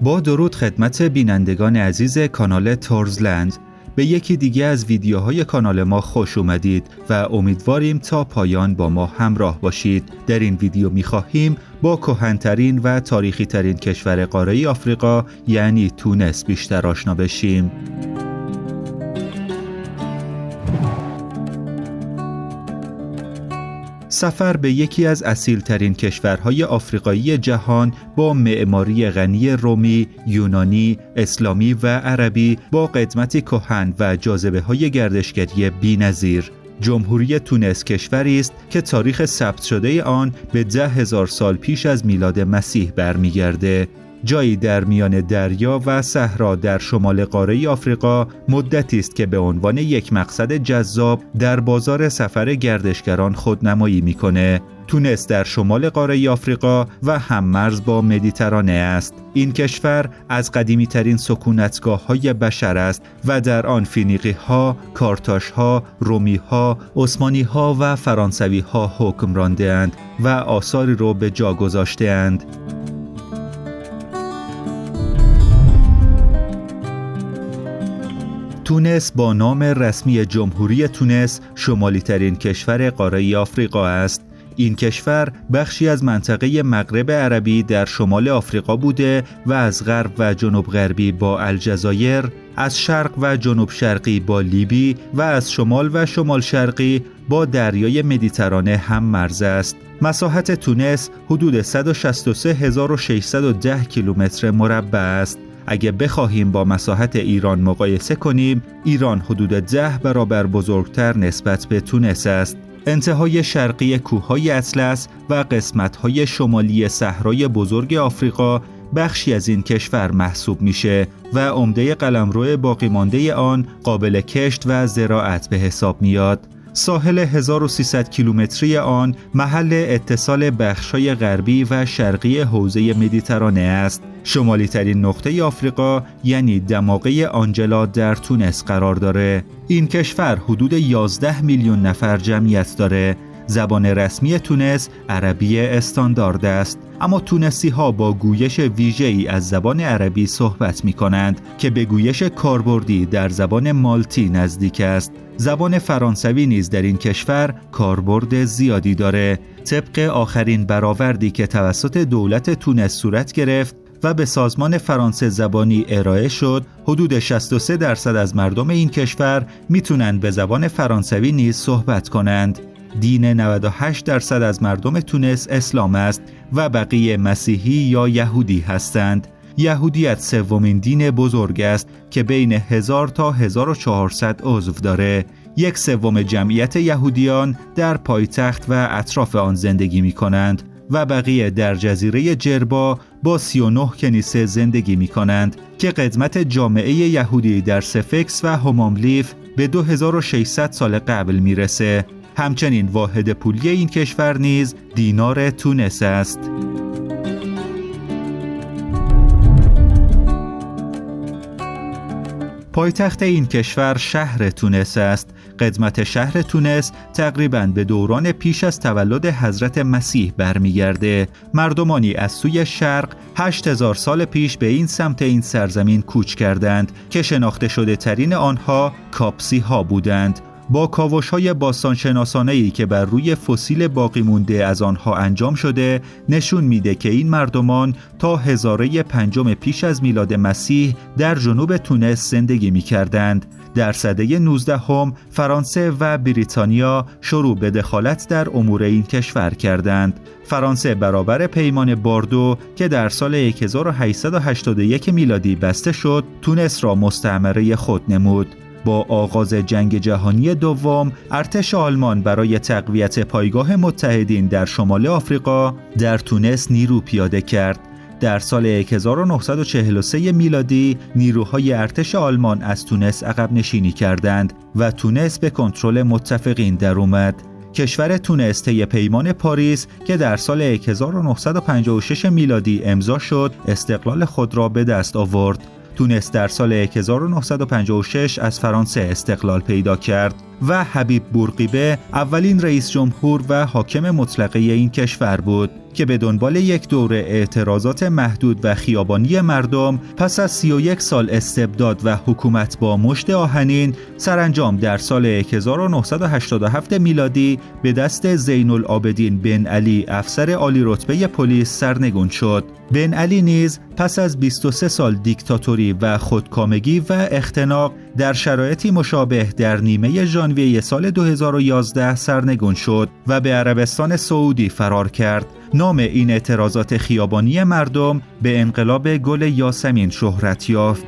با درود خدمت بینندگان عزیز کانال تورزلند، به یکی دیگه از ویدیوهای کانال ما خوش اومدید و امیدواریم تا پایان با ما همراه باشید. در این ویدیو می‌خواهیم با کهن‌ترین و تاریخی‌ترین کشور قاره آفریقا یعنی تونس بیشتر آشنا بشیم. سفر به یکی از اصیل‌ترین کشورهای آفریقایی جهان با معماری غنی رومی، یونانی، اسلامی و عربی با قدمتی کهن و جاذبه‌های گردشگری بی‌نظیر. جمهوری تونس کشوری است که تاریخ ثبت شده آن به 10,000 سال پیش از میلاد مسیح برمیگرده. جایی در میان دریا و صحرا در شمال قاره آفریقا مدتی است که به عنوان یک مقصد جذاب در بازار سفر گردشگران خودنمایی میکنه. تونس در شمال قاره آفریقا و هم‌مرز با مدیترانه است. این کشور از قدیمی‌ترین سکونتگاه‌های بشر است و در آن فینیقی‌ها، کارتاژها، رومی‌ها، عثمانی‌ها و فرانسوی‌ها حکم رانده‌اند و آثاری رو به جا گذاشته‌اند. تونس با نام رسمی جمهوری تونس شمالی ترین کشور قاره آفریقا است. این کشور بخشی از منطقه مغرب عربی در شمال آفریقا بوده و از غرب و جنوب غربی با الجزایر، از شرق و جنوب شرقی با لیبی و از شمال و شمال شرقی با دریای مدیترانه هم مرز است. مساحت تونس حدود 163610 کیلومتر مربع است. اگه بخواهیم با مساحت ایران مقایسه کنیم، ایران حدود 10 برابر بزرگتر نسبت به تونس است. انتهای شرقی کوههای اطلس و قسمت‌های شمالی صحرای بزرگ آفریقا بخشی از این کشور محسوب میشه و عمده قلمرو باقی مانده آن قابل کشت و زراعت به حساب میاد. ساحل 1300 کیلومتری آن محل اتصال بخش‌های غربی و شرقی حوزه مدیترانه است. شمالی ترین نقطه آفریقا یعنی دماغه آنجلا در تونس قرار داره. این کشور حدود 11 میلیون نفر جمعیت داره. زبان رسمی تونس عربی استاندارد است، اما تونسی ها با گویش ویژه‌ای از زبان عربی صحبت می کنند که به گویش کاربردی در زبان مالتی نزدیک است. زبان فرانسوی نیز در این کشور کاربرد زیادی داره. طبق آخرین برآوردی که توسط دولت تونس صورت گرفت و به سازمان فرانسه زبانی ارائه شد، حدود 63% از مردم این کشور میتونن به زبان فرانسوی نیز صحبت کنند. دین 98% از مردم تونس اسلام است و بقیه مسیحی یا یهودی هستند. یهودیت سومین دین بزرگ است که بین 1000 تا 1400 عضو داره. 1/3 جمعیت یهودیان در پایتخت و اطراف آن زندگی می کنند و بقیه در جزیره جربا با 39 کنیسه زندگی می کنند که قدمت جامعه یهودی در سفکس و هماملیف به 2600 سال قبل می رسه. همچنین واحد پولی این کشور نیز دینار تونس است. پایتخت این کشور شهر تونس است. قدمت شهر تونس تقریباً به دوران پیش از تولد حضرت مسیح برمیگرده. مردمانی از سوی شرق 8000 سال پیش به این سمت این سرزمین کوچ کردند که شناخته شده ترین آنها کاپسی ها بودند. با کاوش‌های باستانشناسانه‌ای که بر روی فسیل باقی مونده از آنها انجام شده نشون میده که این مردمان تا هزاره پنجم پیش از میلاد مسیح در جنوب تونس زندگی می‌کردند. در سده 19 فرانسه و بریتانیا شروع به دخالت در امور این کشور کردند. فرانسه برابر پیمان باردو که در سال 1881 میلادی بسته شد، تونس را مستعمره خود نمود. با آغاز جنگ جهانی دوم، ارتش آلمان برای تقویت پایگاه متحدین در شمال آفریقا در تونس نیرو پیاده کرد. در سال 1943 میلادی نیروهای ارتش آلمان از تونس عقب نشینی کردند و تونس به کنترل متفقین در اومد. کشور تونس طی پیمان پاریس که در سال 1956 میلادی امضا شد، استقلال خود را به دست آورد. تونس در سال 1956 از فرانسه استقلال پیدا کرد. و حبیب بورقیبه اولین رئیس جمهور و حاکم مطلقه این کشور بود که به دنبال یک دوره اعتراضات محدود و خیابانی مردم پس از 31 سال استبداد و حکومت با مشت آهنین سرانجام در سال 1987 میلادی به دست زین العابدین بن علی افسر عالی رتبه پلیس سرنگون شد. بن علی نیز پس از 23 سال دیکتاتوری و خودکامگی و اختناق در شرایطی مشابه در نیمه ژانویه سال 2011 سرنگون شد و به عربستان سعودی فرار کرد. نام این اعتراضات خیابانی مردم به انقلاب گل یاسمین شهرت یافت.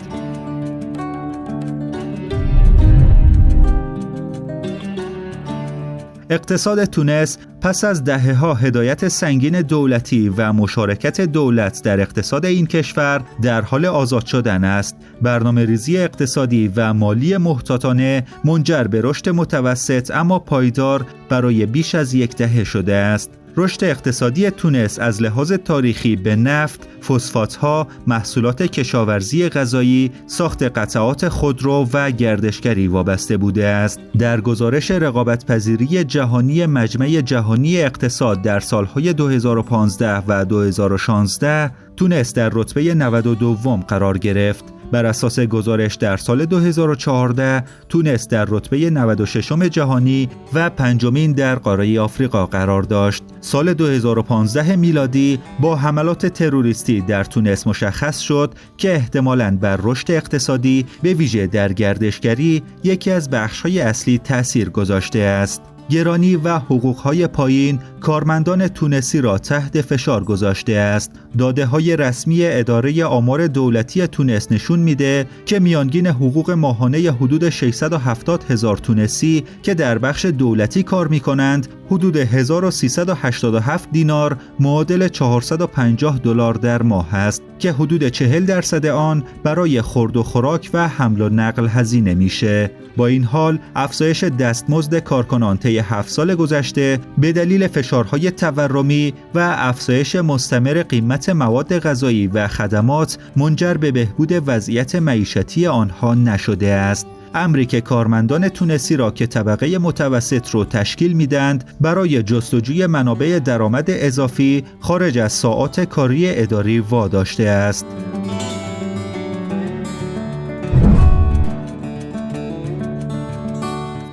اقتصاد تونس پس از دهه‌ها هدایت سنگین دولتی و مشارکت دولت در اقتصاد این کشور در حال آزاد شدن است. برنامه‌ریزی اقتصادی و مالی محتاطانه منجر به رشد متوسط اما پایدار برای بیش از یک دهه شده است. رشد اقتصادی تونس از لحاظ تاریخی به نفت، فسفات‌ها، محصولات کشاورزی غذایی، ساخت قطعات خودرو و گردشگری وابسته بوده است. در گزارش رقابت‌پذیری جهانی مجمع جهانی اقتصاد در سالهای 2015 و 2016 تونس در رتبه 92 قرار گرفت. بر اساس گزارش در سال 2014 تونس در رتبه 96 جهانی و پنجمین در قاره آفریقا قرار داشت. سال 2015 میلادی با حملات تروریستی در تونس مشخص شد که احتمالاً بر رشد اقتصادی به ویژه در گردشگری یکی از بخش‌های اصلی تأثیر گذاشته است. گرانی و حقوق‌های پایین کارمندان تونسی را تحت فشار گذاشته است. داده‌های رسمی اداره آمار دولتی تونس نشون میده که میانگین حقوق ماهانه حدود 670,000 تونسی که در بخش دولتی کار می‌کنند حدود 1387 دینار معادل $450 در ماه است که حدود 40% آن برای خورد و خوراک و حمل و نقل هزینه میشه. با این حال افزایش دستمزد کارکنان طی 7 سال گذشته به دلیل فشارهای تورمی و افزایش مستمر قیمت مواد غذایی و خدمات منجر به بهبود وضعیت معیشتی آنها نشده است. امری که کارمندان تونسی را که طبقه متوسط رو تشکیل میدند برای جستجوی منابع درآمد اضافی خارج از ساعات کاری اداری واداشته است.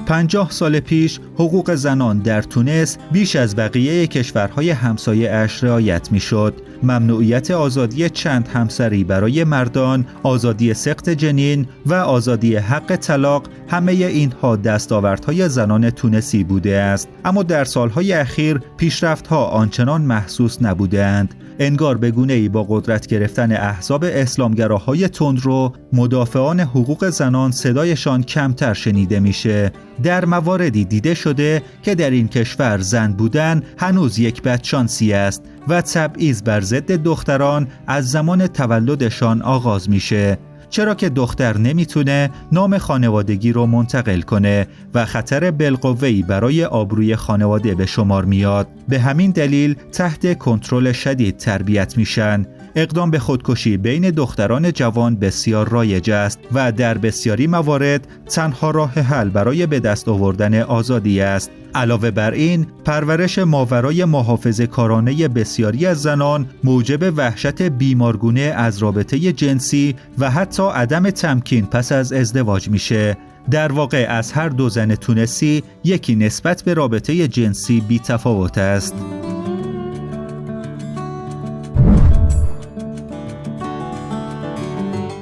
پنجاه سال پیش حقوق زنان در تونس بیش از بقیه کشورهای همسایه اش رعایت میشد. ممنوعیت آزادی چند همسری برای مردان، آزادی سقط جنین و آزادی حق طلاق، همه اینها دستاوردهای زنان تونسی بوده است. اما در سالهای اخیر پیشرفت‌ها آنچنان محسوس نبودند. انگار به گونه‌ای با قدرت گرفتن احزاب اسلامگراهای تندرو مدافعان حقوق زنان صدایشان کمتر شنیده میشه. در مواردی دیده شده که در این کشور زن بودن هنوز یک بدشانسی است و تبعیض بر ضد دختران از زمان تولدشان آغاز میشه، چرا که دختر نمیتونه نام خانوادگی رو منتقل کنه و خطر بالقوه‌ای برای آبروی خانواده به شمار میاد. به همین دلیل تحت کنترل شدید تربیت میشن. اقدام به خودکشی بین دختران جوان بسیار رایج است و در بسیاری موارد تنها راه حل برای به دست آوردن آزادی است. علاوه بر این، پرورش ماورای محافظه کارانه بسیاری از زنان موجب وحشت بیمارگونه از رابطه جنسی و حتی عدم تمکین پس از ازدواج میشه. در واقع از هر دو زن تونسی یکی نسبت به رابطه جنسی بی تفاوت است.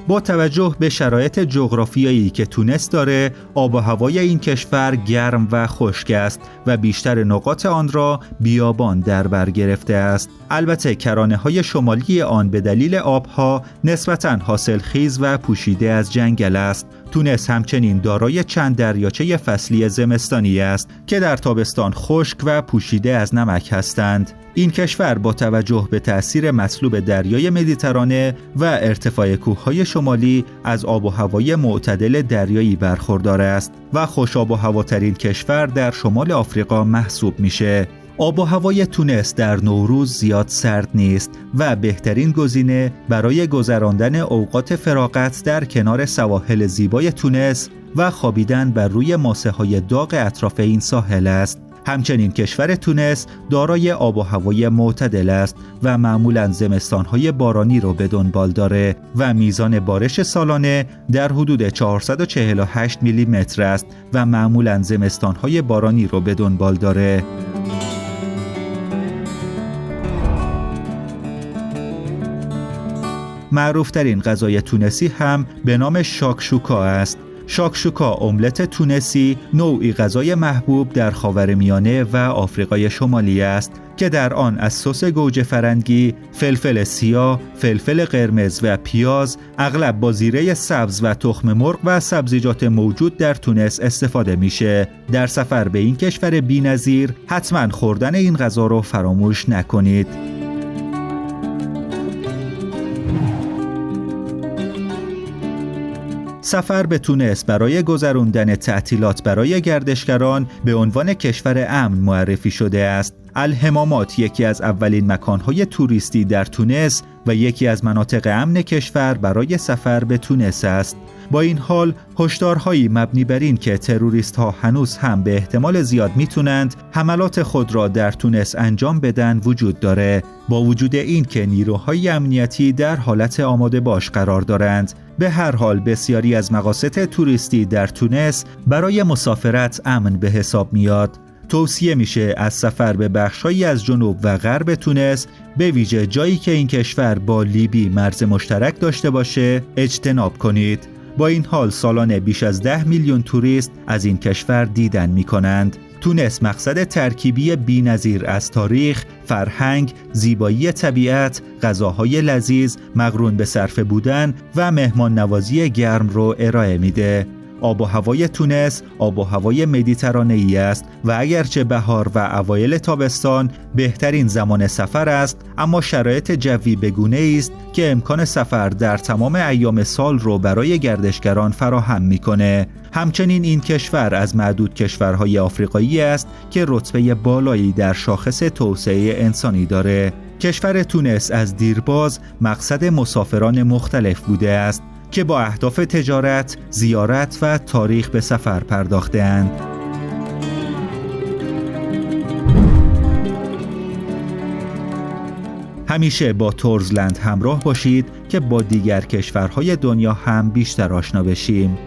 با توجه به شرایط جغرافیایی که تونس داره، آب و هوای این کشور گرم و خشک است و بیشتر نقاط آن را بیابان در بر گرفته است. البته کرانه‌های شمالی آن به دلیل آبها نسبتاً حاصلخیز و پوشیده از جنگل است. تونس همچنین دارای چند دریاچه فصلی زمستانی است که در تابستان خشک و پوشیده از نمک هستند. این کشور با توجه به تأثیر مطلوب دریای مدیترانه و ارتفاع کوههای شمالی از آب و هوای معتدل دریایی برخوردار است و خوش آب و هواترین کشور در شمال آفریقا محسوب میشه. آب و هوای تونس در نوروز زیاد سرد نیست و بهترین گزینه برای گذراندن اوقات فراغت در کنار سواحل زیبای تونس و خوابیدن بر روی ماسه‌های داغ اطراف این ساحل است. همچنین کشور تونس دارای آب و هوای معتدل است و معمولاً زمستان‌های بارانی رو به دنبال داره و میزان بارش سالانه در حدود 448 میلیمتر است و معمولاً زمستان‌های بارانی رو به دنبال داره. معروفترین غذای تونسی هم به نام شاکشوکا است. شاکشوکا املت تونسی نوعی غذای محبوب در خاورمیانه و آفریقای شمالی است که در آن از سس گوجه فرنگی، فلفل سیاه، فلفل قرمز و پیاز اغلب با زیره سبز و تخم مرغ و سبزیجات موجود در تونس استفاده میشه. در سفر به این کشور بی‌نظیر حتما خوردن این غذا رو فراموش نکنید. سفر به تونس برای گذراندن تعطیلات برای گردشگران به عنوان کشور امن معرفی شده است. الحمامات یکی از اولین مکانهای توریستی در تونس و یکی از مناطق امن کشور برای سفر به تونس است. با این حال هشدارهایی مبنی بر این که تروریست‌ها هنوز هم به احتمال زیاد میتونند حملات خود را در تونس انجام بدن وجود داره. با وجود این که نیروهای امنیتی در حالت آماده باش قرار دارند، به هر حال بسیاری از مقاصد توریستی در تونس برای مسافرت امن به حساب میاد. توصیه میشه از سفر به بخش‌هایی از جنوب و غرب تونس، به ویژه جایی که این کشور با لیبی مرز مشترک داشته باشه، اجتناب کنید. با این حال سالانه بیش از 10 میلیون توریست از این کشور دیدن میکنند. تونس مقصد ترکیبی بی‌نظیر از تاریخ، فرهنگ، زیبایی طبیعت، غذاهای لذیذ، مقرون به صرفه بودن و مهمان نوازی گرم رو ارائه میده. آب و هوای تونس آب و هوای مدیترانه‌ای است و اگرچه بهار و اوایل تابستان بهترین زمان سفر است، اما شرایط جوی بگونه‌ای است که امکان سفر در تمام ایام سال رو برای گردشگران فراهم می‌کنه. همچنین این کشور از معدود کشورهای آفریقایی است که رتبه بالایی در شاخص توسعه انسانی داره. کشور تونس از دیرباز مقصد مسافران مختلف بوده است که با اهداف تجارت، زیارت و تاریخ به سفر پرداخته‌اند. همیشه با تورزلند همراه باشید که با دیگر کشورهای دنیا هم بیشتر آشنا بشیم.